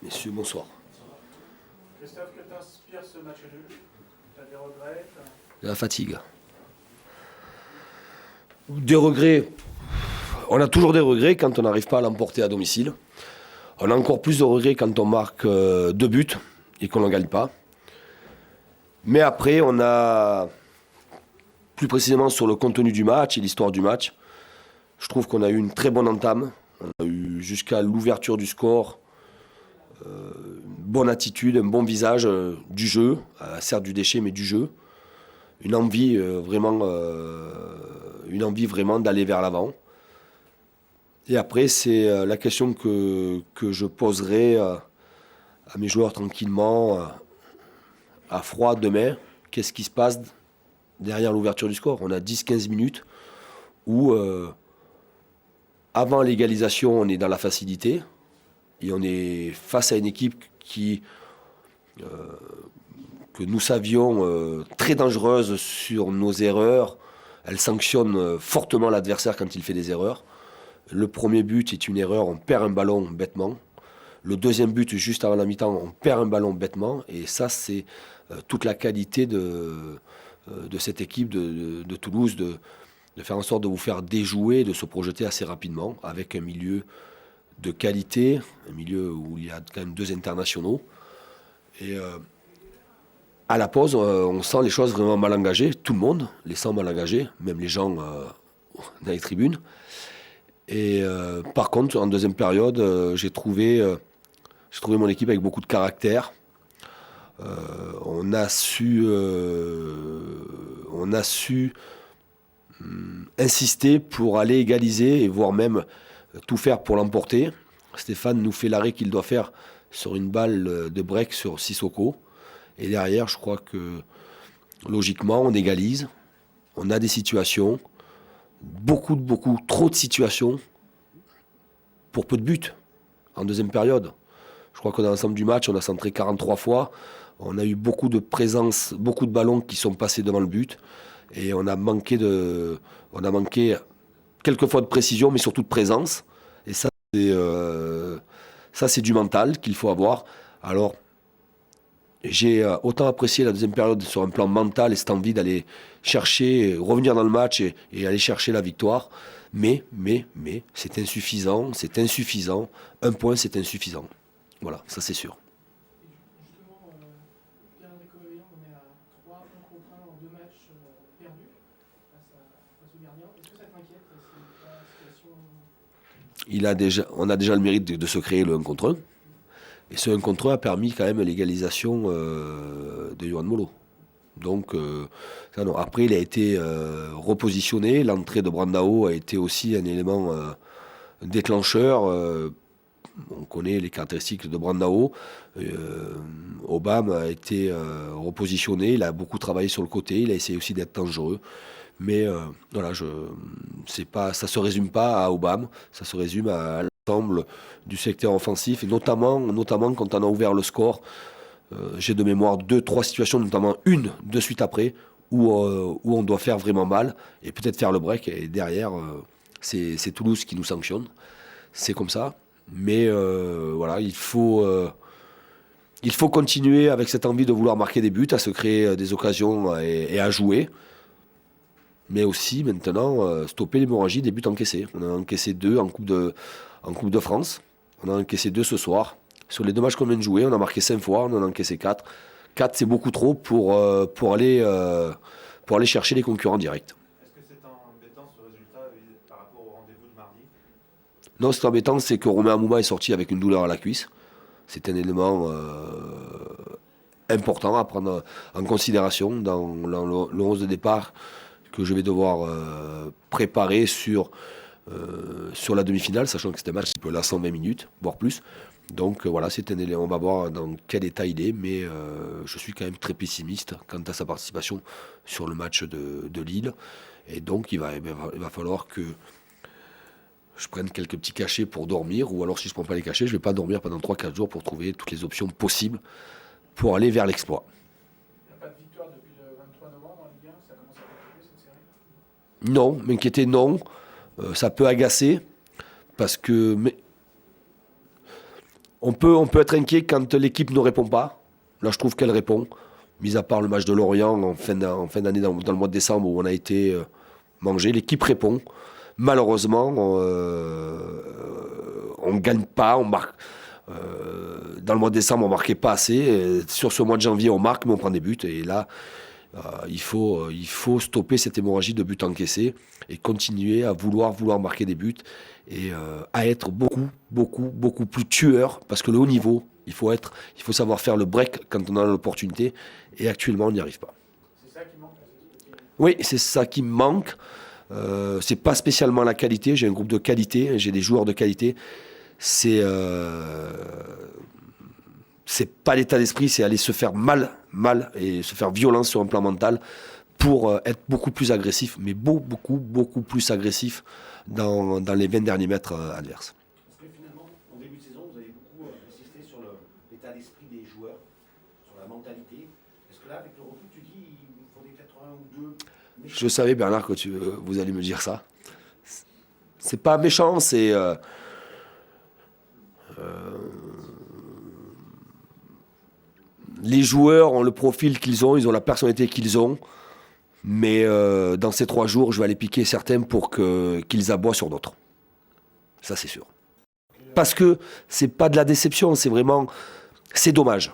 Messieurs, bonsoir. Christophe, que t'inspire ce match nul? T'as des regrets? La fatigue. Des regrets. On a toujours des regrets quand on n'arrive pas à l'emporter à domicile. On a encore plus de regrets quand on marque 2 buts et qu'on n'en gagne pas. Mais après, on a, plus précisément sur le contenu du match et l'histoire du match, je trouve qu'on a eu une très bonne entame. On a eu jusqu'à l'ouverture du score une bonne attitude, un bon visage du jeu, certes du déchet, mais du jeu. Une envie vraiment d'aller vers l'avant. Et après, c'est la question que je poserai à mes joueurs tranquillement, à froid demain. Qu'est-ce qui se passe derrière l'ouverture du score? On a 10-15 minutes où, avant l'égalisation, on est dans la facilité. Et on est face à une équipe que nous savions très dangereuse sur nos erreurs. Elle sanctionne fortement l'adversaire quand il fait des erreurs. Le premier but est une erreur, on perd un ballon bêtement. Le deuxième but, juste avant la mi-temps, on perd un ballon bêtement. Et ça, c'est toute la qualité de cette équipe de Toulouse, de faire en sorte de vous faire déjouer, de se projeter assez rapidement avec un milieu de qualité, un milieu où il y a quand même 2 internationaux. Et à la pause, on sent les choses vraiment mal engagées. Tout le monde les sent mal engagées, même les gens dans les tribunes. Et par contre, en deuxième période, j'ai trouvé mon équipe avec beaucoup de caractère. On a su insister pour aller égaliser et voire même tout faire pour l'emporter. Stéphane nous fait l'arrêt qu'il doit faire sur une balle de break sur Sissoko. Et derrière, je crois que logiquement, on égalise. On a des situations, beaucoup, trop de situations pour peu de buts en deuxième période. Je crois que dans l'ensemble du match, on a centré 43 fois. On a eu beaucoup de présence, beaucoup de ballons qui sont passés devant le but. Et on a manqué quelques fois de précision, mais surtout de présence. Et ça, c'est du mental qu'il faut avoir. Alors, j'ai autant apprécié la deuxième période sur un plan mental et cette envie d'aller chercher, revenir dans le match et aller chercher la victoire. Mais, c'est insuffisant. Un point, c'est insuffisant. Voilà, ça c'est sûr. Justement, Pierre André, on est à 3 contre 1 en 2 matchs perdus face au gardien. Est-ce que ça t'inquiète, la situation? On a déjà le mérite de se créer le 1 contre 1. Et ce 1 contre 1 a permis quand même l'égalisation de Yohan Molo. Donc, ça, non. Après, il a été repositionné. L'entrée de Brandao a été aussi un élément déclencheur. On connaît les caractéristiques de Brandao. Obama a été repositionné. Il a beaucoup travaillé sur le côté. Il a essayé aussi d'être dangereux. Mais voilà, ça ne se résume pas à Obama. Ça se résume à l'ensemble du secteur offensif. Et notamment quand on a ouvert le score. J'ai de mémoire 2-3 situations, notamment une de suite après, où on doit faire vraiment mal et peut-être faire le break. Et derrière, c'est Toulouse qui nous sanctionne. C'est comme ça. Mais voilà, il faut continuer avec cette envie de vouloir marquer des buts, à se créer des occasions et à jouer. Mais aussi maintenant, stopper l'hémorragie des buts encaissés. On a encaissé 2 en Coupe de France. On a encaissé 2 ce soir. Sur les 2 matchs qu'on vient de jouer, on a marqué 5 fois, on en a encaissé 4. 4, c'est beaucoup trop pour aller chercher les concurrents directs. Est-ce que c'est embêtant ce résultat par rapport au rendez-vous de mardi? Non, ce qui est embêtant, c'est que Romain Amouma est sorti avec une douleur à la cuisse. C'est un élément important à prendre en considération dans le 11 de départ que je vais devoir préparer sur la demi-finale, sachant que c'est un match qui peut la 120 minutes, voire plus. Donc voilà, c'est un élément. On va voir dans quel état il est, mais je suis quand même très pessimiste quant à sa participation sur le match de Lille. Et donc il va falloir que je prenne quelques petits cachets pour dormir, ou alors si je ne prends pas les cachets, je ne vais pas dormir pendant 3-4 jours pour trouver toutes les options possibles pour aller vers l'exploit. Il n'y a pas de victoire depuis le 23 novembre en Ligue 1, ça commence à compliquer cette série? Non, m'inquiéter non. Ça peut agacer. parce que on peut être inquiet quand l'équipe ne répond pas. Là, je trouve qu'elle répond. Mis à part le match de Lorient en fin d'année, dans le mois de décembre, où on a été mangé, l'équipe répond. Malheureusement, on ne gagne pas, on marque. Dans le mois de décembre, on ne marquait pas assez. Et sur ce mois de janvier, on marque, mais on prend des buts. Et là, il faut stopper cette hémorragie de buts encaissés et continuer à vouloir marquer des buts et à être beaucoup plus tueur. Parce que le haut niveau, il faut savoir faire le break quand on a l'opportunité. Et actuellement, on n'y arrive pas. C'est ça qui manque. Oui, c'est ça qui me manque. C'est pas spécialement la qualité. J'ai un groupe de qualité, j'ai des joueurs de qualité. C'est pas l'état d'esprit, c'est aller se faire mal et se faire violence sur un plan mental pour être beaucoup plus agressif, mais beaucoup plus agressif dans les 20 derniers mètres adverses. Parce que finalement, en début de saison, vous avez beaucoup insisté sur l'état d'esprit des joueurs, sur la mentalité. Est-ce que là, avec le recul, tu dis il vous faut des 80 ou 2 méchants? Je savais, Bernard, que vous allez me dire ça. C'est pas méchant, c'est... les joueurs ont le profil qu'ils ont, ils ont la personnalité qu'ils ont. Mais dans ces 3 jours, je vais aller piquer certains pour qu'ils aboient sur d'autres. Ça, c'est sûr. Parce que c'est pas de la déception, c'est vraiment... C'est dommage.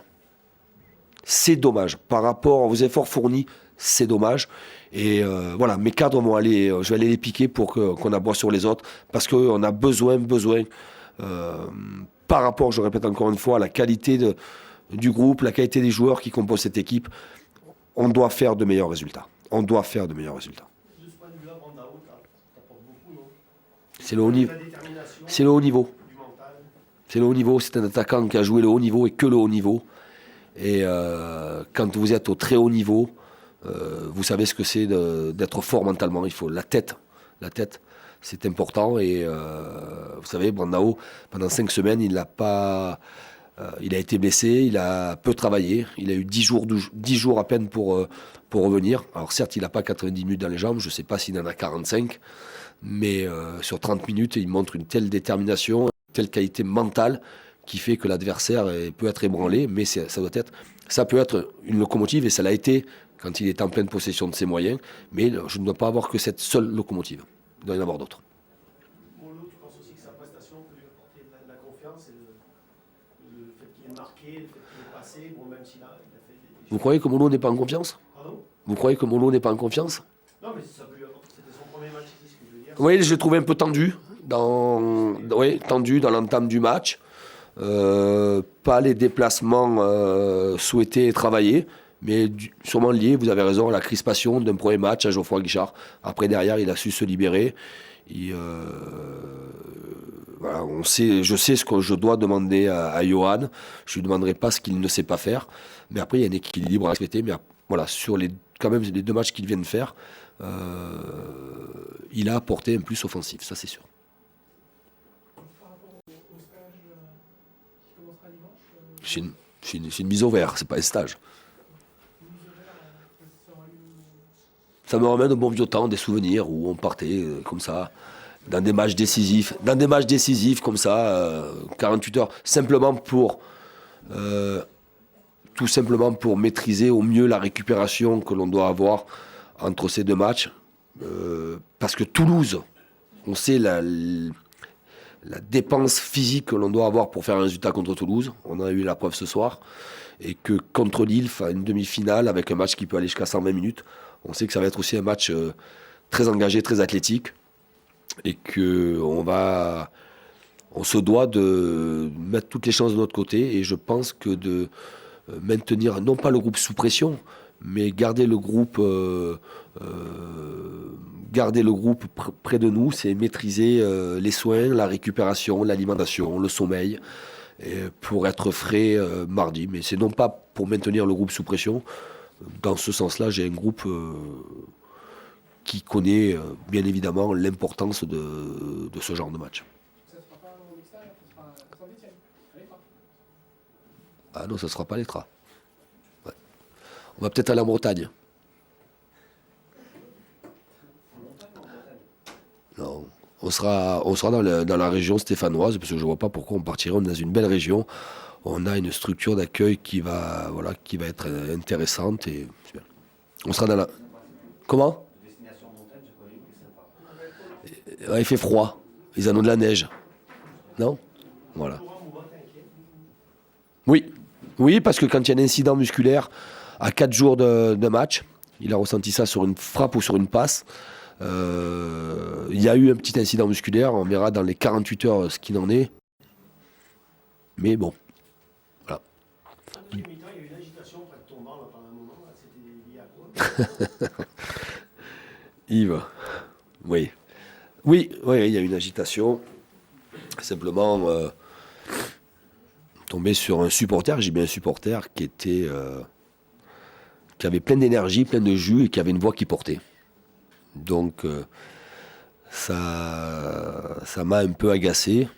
C'est dommage. Par rapport aux efforts fournis, c'est dommage. Et voilà, mes cadres je vais aller les piquer pour qu'on aboie sur les autres. Parce qu'on a besoin par rapport, je répète encore une fois, à la qualité du groupe, la qualité des joueurs qui composent cette équipe, on doit faire de meilleurs résultats. De ce point de vue-là, Brandao, t'apporte beaucoup, non? C'est le haut niveau. La détermination, C'est le haut niveau. du mental. C'est le haut niveau. C'est un attaquant qui a joué le haut niveau et que le haut niveau. Et quand vous êtes au très haut niveau, vous savez ce que c'est d'être fort mentalement. Il faut la tête. La tête, c'est important. Et vous savez, Brandao, pendant 5 semaines, il a été blessé, il a peu travaillé. Il a eu 10 jours à peine pour revenir. Alors certes, il n'a pas 90 minutes dans les jambes. Je ne sais pas s'il en a 45. Mais sur 30 minutes, il montre une telle détermination, une telle qualité mentale qui fait que l'adversaire peut être ébranlé. Mais ça peut être une locomotive, et ça l'a été quand il est en pleine possession de ses moyens. Mais je ne dois pas avoir que cette seule locomotive. Il doit y en avoir d'autres. Molo, tu penses aussi que sa prestation peut lui apporter de la confiance et le fait qu'il ait marqué, le fait qu'il ait passé, bon, même s'il a fait des Vous croyez que Molo n'est pas en confiance? Pardon? Vous croyez que Molo n'est pas en confiance? Non, mais ça peut lui apporter. C'était son premier match ici, ce que je veux dire. Oui, je l'ai trouvé un peu tendu dans l'entame du match. Pas les déplacements souhaités et travaillés, mais sûrement liés, vous avez raison, à la crispation d'un premier match à Geoffroy Guichard. Après, derrière, il a su se libérer. Voilà, je sais ce que je dois demander à Johan. Je ne lui demanderai pas ce qu'il ne sait pas faire. Mais après, il y a un équilibre à respecter. Mais voilà, sur les 2 matchs qu'il vient de faire, il a apporté un plus offensif, ça c'est sûr. Par rapport au stage qui commencera dimanche, C'est une mise au vert, c'est pas un stage. Ça me ramène au bon vieux temps, des souvenirs où on partait comme ça, dans des matchs décisifs comme ça, 48 heures, tout simplement pour maîtriser au mieux la récupération que l'on doit avoir entre ces 2 matchs. Parce que Toulouse, on sait la dépense physique que l'on doit avoir pour faire un résultat contre Toulouse. On en a eu la preuve ce soir. Et que contre Lille, une demi-finale avec un match qui peut aller jusqu'à 120 minutes, on sait que ça va être aussi un match très engagé, très athlétique. Et qu'on se doit de mettre toutes les chances de notre côté. Et je pense que de maintenir, non pas le groupe sous pression, mais garder le groupe près de nous, c'est maîtriser les soins, la récupération, l'alimentation, le sommeil, pour être frais mardi. Mais c'est non pas pour maintenir le groupe sous pression. Dans ce sens-là, j'ai un groupe qui connaît bien évidemment l'importance de ce genre de match. ça ne sera pas en extérieur, ça sera à Saint-Étienne. Allez, pas. Ah non, ça ne sera pas l'Etra. Ouais. On va peut-être aller en Bretagne. Non, on sera dans la région stéphanoise, parce que je ne vois pas pourquoi on partirait. On est dans une belle région. On a une structure d'accueil qui va être intéressante. Et c'est bien. On sera dans la... Comment? Destination montagne, j'ai connu, mais sympa. Ouais, il fait froid. Ils en ont de la neige. Non? Voilà. Oui, parce que quand il y a un incident musculaire à 4 jours de match, il a ressenti ça sur une frappe ou sur une passe. Il y a eu un petit incident musculaire, on verra dans les 48 heures ce qu'il en est. Mais bon, voilà. Il y a eu une agitation près de ton bar là, pendant un moment, là. C'était lié à quoi? Yves, oui. Oui, il y a eu une agitation. Simplement, tombé sur un supporter, j'ai bien un supporter qui avait plein d'énergie, plein de jus et qui avait une voix qui portait. Donc ça m'a un peu agacé,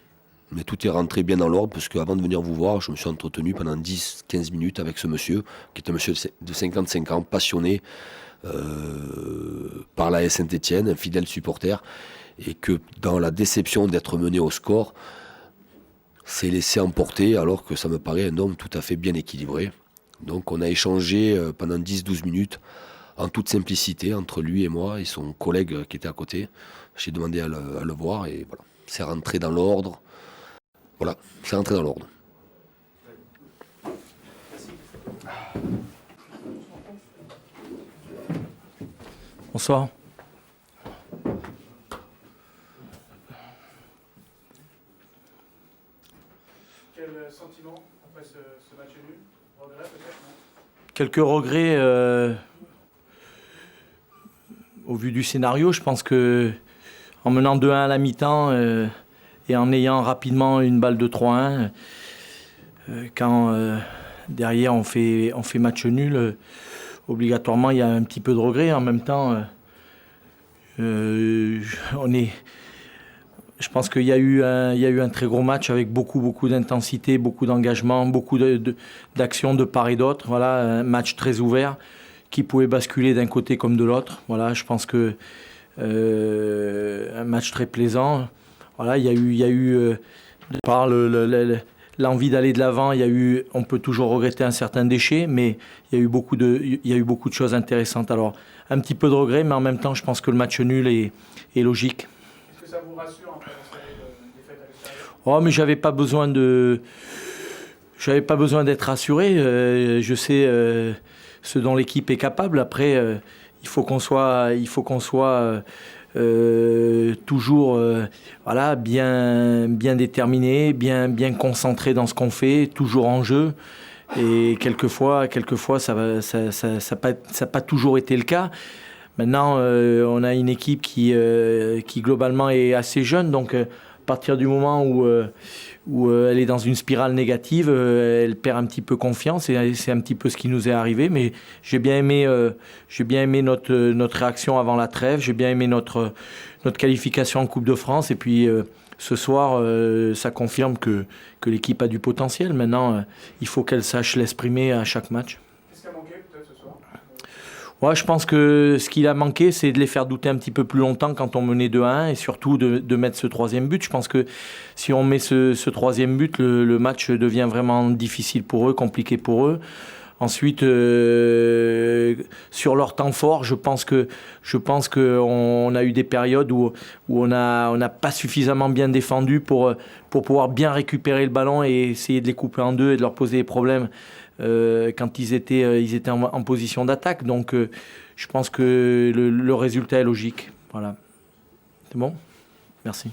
mais tout est rentré bien dans l'ordre parce qu'avant de venir vous voir, je me suis entretenu pendant 10-15 minutes avec ce monsieur, qui est un monsieur de 55 ans, passionné par la Saint-Étienne, un fidèle supporter, et que dans la déception d'être mené au score, s'est laissé emporter alors que ça me paraît un homme tout à fait bien équilibré. Donc on a échangé pendant 10-12 minutes en toute simplicité entre lui et moi et son collègue qui était à côté. J'ai demandé à le voir et voilà, c'est rentré dans l'ordre. Voilà, c'est rentré dans l'ordre. Bonsoir. Quel sentiment après ce match nul? Regret peut-être, non? Quelques regrets au vu du scénario. Je pense que en menant 2-1 à la mi-temps et en ayant rapidement une balle de 3-1, quand derrière on fait match nul, obligatoirement il y a un petit peu de regret. En même temps, je pense qu'il y a eu un très gros match avec beaucoup d'intensité, beaucoup d'engagement, beaucoup d'actions de part et d'autre. Voilà, un match très ouvert qui pouvait basculer d'un côté comme de l'autre. Voilà, je pense que un match très plaisant. Voilà, il y a eu de par l'envie d'aller de l'avant, on peut toujours regretter un certain déchet, mais il y a eu beaucoup de choses intéressantes. Alors, un petit peu de regret, mais en même temps, je pense que le match nul est logique. Est-ce que ça vous rassure après la série de défaites à l'extérieur? Oh, mais j'avais pas besoin d'être rassuré. Je sais ce dont l'équipe est capable. Après, il faut qu'on soit toujours bien déterminé, bien concentré dans ce qu'on fait, toujours en jeu. Et quelquefois, ça n'a pas toujours été le cas. Maintenant, on a une équipe qui globalement est assez jeune, donc à partir du moment où elle est dans une spirale négative, elle perd un petit peu confiance et c'est un petit peu ce qui nous est arrivé. Mais j'ai bien aimé notre réaction avant la trêve, j'ai bien aimé notre qualification en Coupe de France et puis ce soir, ça confirme que l'équipe a du potentiel. Maintenant, il faut qu'elle sache l'exprimer à chaque match. Qu'est-ce qui a manqué peut-être ce soir? Ouais, je pense que ce qu'il a manqué, c'est de les faire douter un petit peu plus longtemps quand on menait 2-1 et surtout de mettre ce troisième but. Je pense que si on met ce troisième but, le match devient vraiment difficile pour eux, compliqué pour eux. Ensuite, sur leur temps fort, je pense qu'on a eu des périodes où on n'a pas suffisamment bien défendu pour pouvoir bien récupérer le ballon et essayer de les couper en deux et de leur poser des problèmes quand ils étaient en position d'attaque. Donc, je pense que le résultat est logique. Voilà. C'est bon ? Merci.